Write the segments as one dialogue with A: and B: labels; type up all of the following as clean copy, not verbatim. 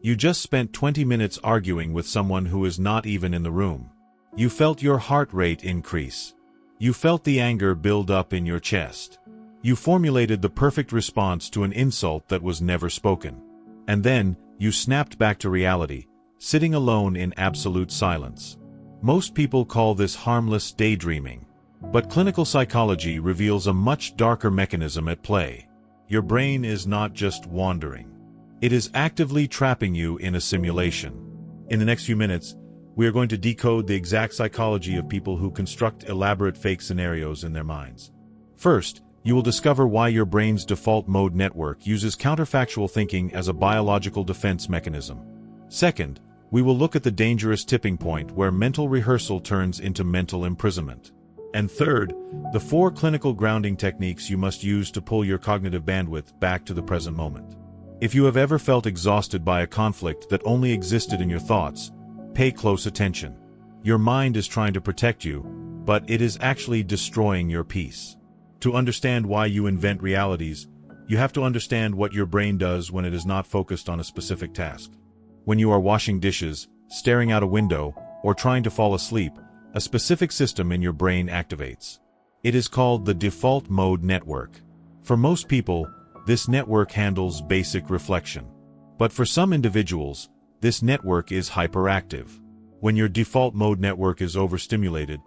A: You just spent 20 minutes arguing with someone who is not even in the room. You felt your heart rate increase. You felt the anger build up in your chest. You formulated the perfect response to an insult that was never spoken. And then, you snapped back to reality, sitting alone in absolute silence. Most people call this harmless daydreaming. But clinical psychology reveals a much darker mechanism at play. Your brain is not just wandering. It is actively trapping you in a simulation. In the next few minutes, we are going to decode the exact psychology of people who construct elaborate fake scenarios in their minds. First, you will discover why your brain's default mode network uses counterfactual thinking as a biological defense mechanism. Second, we will look at the dangerous tipping point where mental rehearsal turns into mental imprisonment. And third, the 4 clinical grounding techniques you must use to pull your cognitive bandwidth back to the present moment. If you have ever felt exhausted by a conflict that only existed in your thoughts, pay close attention. Your mind is trying to protect you, but it is actually destroying your peace. To understand why you invent realities, you have to understand what your brain does when it is not focused on a specific task. When you are washing dishes, staring out a window, or trying to fall asleep, a specific system in your brain activates. It is called the default mode network. For most people, this network handles basic reflection. But for some individuals, this network is hyperactive. When your default mode network is overstimulated,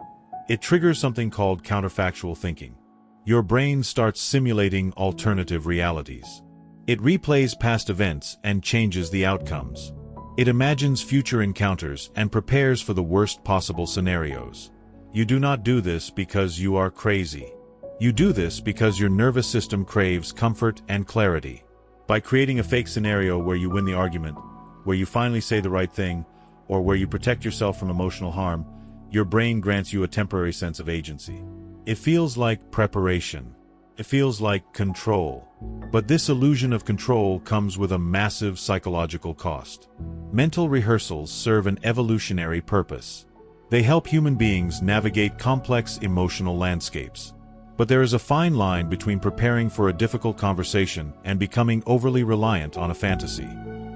A: it triggers something called counterfactual thinking. Your brain starts simulating alternative realities. It replays past events and changes the outcomes. It imagines future encounters and prepares for the worst possible scenarios. You do not do this because you are crazy. You do this because your nervous system craves comfort and clarity. By creating a fake scenario where you win the argument, where you finally say the right thing, or where you protect yourself from emotional harm, your brain grants you a temporary sense of agency. It feels like preparation. It feels like control. But this illusion of control comes with a massive psychological cost. Mental rehearsals serve an evolutionary purpose. They help human beings navigate complex emotional landscapes. But there is a fine line between preparing for a difficult conversation and becoming overly reliant on a fantasy.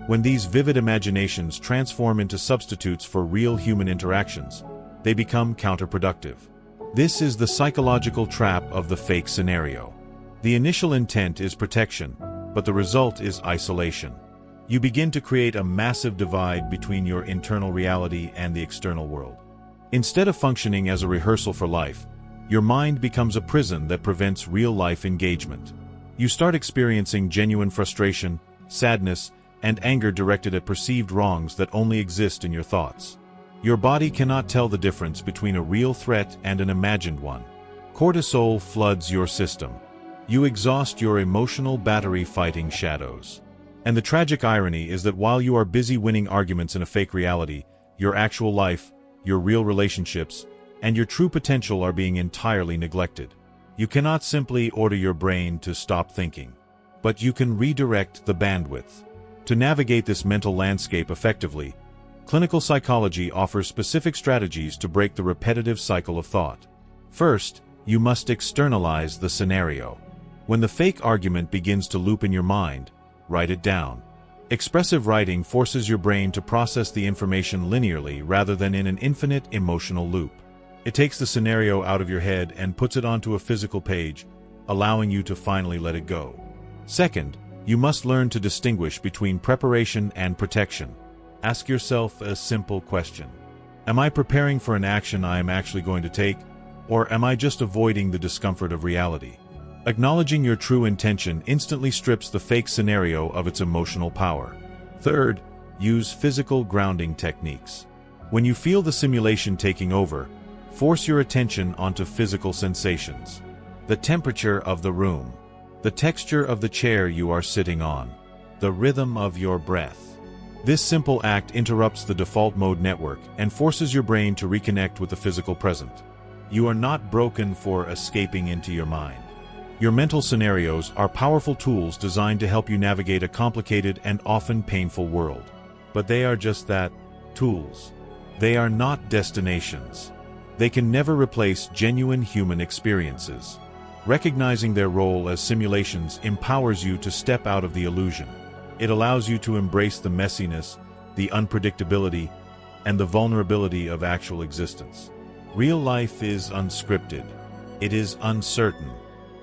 A: When these vivid imaginations transform into substitutes for real human interactions, they become counterproductive. This is the psychological trap of the fake scenario. The initial intent is protection, but the result is isolation. You begin to create a massive divide between your internal reality and the external world. Instead of functioning as a rehearsal for life, your mind becomes a prison that prevents real-life engagement. You start experiencing genuine frustration, sadness, and anger directed at perceived wrongs that only exist in your thoughts. Your body cannot tell the difference between a real threat and an imagined one. Cortisol floods your system. You exhaust your emotional battery fighting shadows. And the tragic irony is that while you are busy winning arguments in a fake reality, your actual life, your real relationships, and your true potential are being entirely neglected. You cannot simply order your brain to stop thinking, but you can redirect the bandwidth. To navigate this mental landscape effectively, clinical psychology offers specific strategies to break the repetitive cycle of thought. First, you must externalize the scenario. When the fake argument begins to loop in your mind, write it down. Expressive writing forces your brain to process the information linearly rather than in an infinite emotional loop. It takes the scenario out of your head and puts it onto a physical page, allowing you to finally let it go. Second, you must learn to distinguish between preparation and protection. Ask yourself a simple question. Am I preparing for an action I am actually going to take, or am I just avoiding the discomfort of reality? Acknowledging your true intention instantly strips the fake scenario of its emotional power. Third, use physical grounding techniques. When you feel the simulation taking over, force your attention onto physical sensations. The temperature of the room, the texture of the chair you are sitting on, the rhythm of your breath. This simple act interrupts the default mode network and forces your brain to reconnect with the physical present. You are not broken for escaping into your mind. Your mental scenarios are powerful tools designed to help you navigate a complicated and often painful world. But they are just that, tools. They are not destinations. They can never replace genuine human experiences. Recognizing their role as simulations empowers you to step out of the illusion. It allows you to embrace the messiness, the unpredictability, and the vulnerability of actual existence. Real life is unscripted. It is uncertain.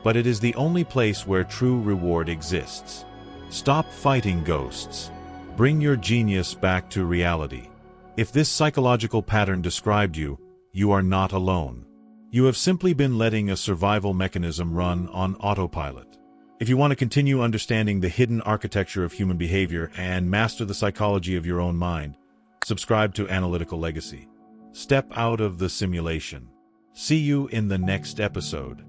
A: But it is the only place where true reward exists. Stop fighting ghosts. Bring your genius back to reality. If this psychological pattern described you, you are not alone. You have simply been letting a survival mechanism run on autopilot. If you want to continue understanding the hidden architecture of human behavior and master the psychology of your own mind, subscribe to Analytical Legacy. Step out of the simulation. See you in the next episode.